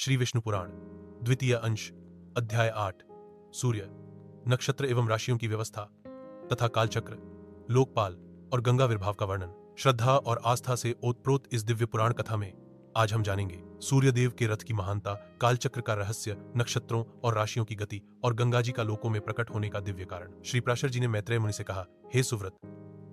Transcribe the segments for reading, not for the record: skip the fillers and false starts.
श्री विष्णु पुराण द्वितीय अंश अध्याय 8 सूर्य, नक्षत्र एवं राशियों की व्यवस्था तथा कालचक्र, लोकपाल और गंगा विर्भाव का वर्णन। श्रद्धा और आस्था से ओतप्रोत इस दिव्य पुराण कथा में आज हम जानेंगे सूर्यदेव के रथ की महानता, कालचक्र का रहस्य, नक्षत्रों और राशियों की गति और गंगा जी का लोकों में प्रकट होने का दिव्य कारण। श्री पराशर जी ने मैत्रेय मुनि से कहा, हे सुव्रत,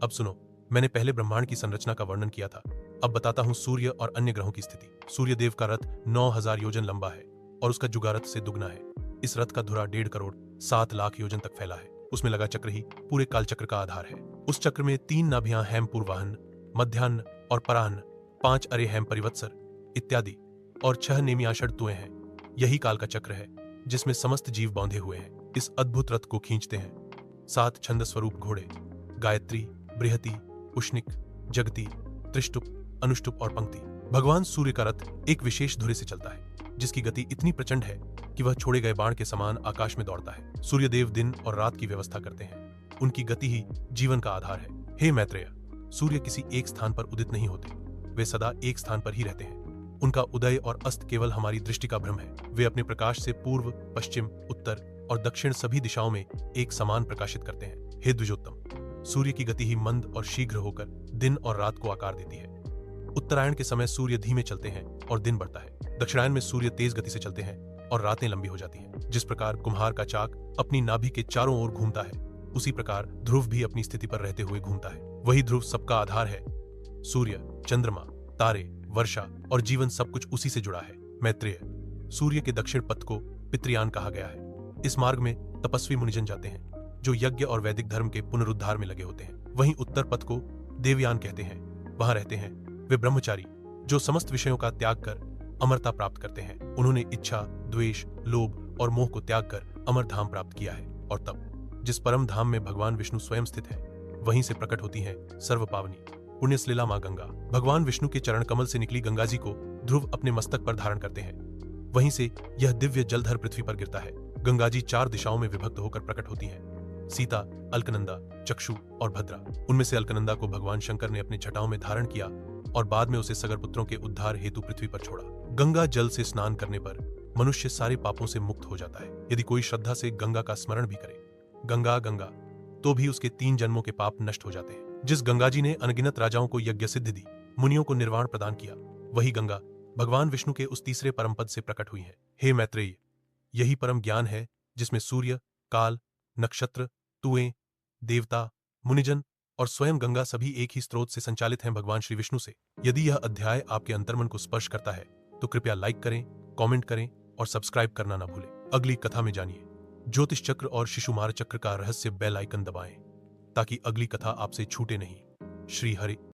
अब सुनो, मैंने पहले ब्रह्मांड की संरचना का वर्णन किया था, अब बताता हूं सूर्य और अन्य ग्रहों की स्थिति। सूर्यदेव का रथ 9000 योजन लंबा है और उसका जुगारथ से दुगना है। इस रथ का धुरा 1.5 करोड़ 7 लाख योजन तक फैला है। उसमें लगा चक्र ही पूरे कालचक्र का आधार है। उस चक्र में 3 नाभियां हेम पूर्वाहन, मध्याह्न और पराह्न, 5 अरे हेम परिवत्सर इत्यादि और 6 नेमियाषढ़ तुएं हैं। यही काल का चक्र है जिसमें समस्त जीव बांधे हुए हैं। इस अद्भुत रथ को खींचते हैं 7 छंद स्वरूप घोड़े, गायत्री, बृहति, उष्णिक, जगति, त्रिष्टुप, अनुष्टुप और पंक्ति। भगवान सूर्य का रथ एक विशेष धुरे से चलता है जिसकी गति इतनी प्रचंड है कि वह छोड़े गए बाण के समान आकाश में दौड़ता है। सूर्यदेव दिन और रात की व्यवस्था करते हैं। उनकी गति ही जीवन का आधार है। हे मैत्रेय, सूर्य किसी एक स्थान पर उदित नहीं होते, वे सदा एक स्थान पर ही रहते हैं। उनका उदय और अस्त केवल हमारी दृष्टि का भ्रम है। वे अपने प्रकाश से पूर्व, पश्चिम, उत्तर और दक्षिण सभी दिशाओं में एक समान प्रकाशित करते हैं। हे द्विजोत्तम, सूर्य की गति ही मंद और शीघ्र होकर दिन और रात को आकार देती है। उत्तरायण के समय सूर्य धीमे चलते हैं और दिन बढ़ता है। दक्षिणायन में सूर्य तेज गति से चलते हैं और रातें लंबी हो जाती हैं। जिस प्रकार कुम्हार का चाक अपनी नाभि के चारों ओर घूमता है, उसी प्रकार ध्रुव भी अपनी स्थिति पर रहते हुए घूमता है। वही ध्रुव सबका आधार है। सूर्य, चंद्रमा, तारे, वर्षा और जीवन सब कुछ उसी से जुड़ा है। मैत्रेय, सूर्य के दक्षिण पथ को पितृयान कहा गया है। इस मार्ग में तपस्वी मुनिजन जाते हैं जो यज्ञ और वैदिक धर्म के पुनरुद्धार में लगे होते हैं। वहीं उत्तर पथ को देवयान कहते हैं। वहां रहते हैं वे ब्रह्मचारी जो समस्त विषयों का त्याग कर अमरता प्राप्त करते हैं। उन्होंने इच्छा, द्वेष, लोभ और मोह को त्याग कर अमर धाम प्राप्त किया है। और तब जिस परम धाम में भगवान विष्णु स्वयं स्थित है, वहीं से प्रकट होती है सर्वपावनी पुण्य श्लीला मां गंगा। भगवान विष्णु के चरण कमल से निकली गंगा जी को ध्रुव अपने मस्तक पर धारण करते हैं। वहीं से यह दिव्य जलधर पृथ्वी पर गिरता है। गंगा जी 4 दिशाओं में विभक्त होकर प्रकट होती हैं, सीता, अलकनंदा, चक्षु और भद्रा। उनमें से अलकनंदा को भगवान शंकर ने अपनी जटाओं में धारण किया और बाद में उसे सगर पुत्रों के उद्धार हेतु पृथ्वी पर छोड़ा। गंगा जल से स्नान करने पर मनुष्य सारे पापों से मुक्त हो जाता है। यदि कोई श्रद्धा से गंगा का स्मरण भी करे, गंगा गंगा, तो भी उसके 3 जन्मों के पाप नष्ट हो जाते हैं। जिस गंगा जी ने अनगिनत राजाओं को यज्ञ सिद्धि दी, मुनियों को निर्वाण प्रदान किया, वही गंगा भगवान विष्णु के उस तीसरे परम पद से प्रकट हुई है। हे मैत्रेय, यही परम ज्ञान है जिसमें सूर्य, काल, नक्षत्र, तुएं, देवता, मुनिजन और स्वयं गंगा सभी एक ही स्रोत से संचालित हैं, भगवान श्री विष्णु से। यदि यह अध्याय आपके अंतर्मन को स्पर्श करता है तो कृपया लाइक करें, कमेंट करें और सब्सक्राइब करना ना भूलें। अगली कथा में जानिए ज्योतिष चक्र और शिशुमार चक्र का रहस्य। बेल आइकन दबाएं ताकि अगली कथा आपसे छूटे नहीं। श्री हरि।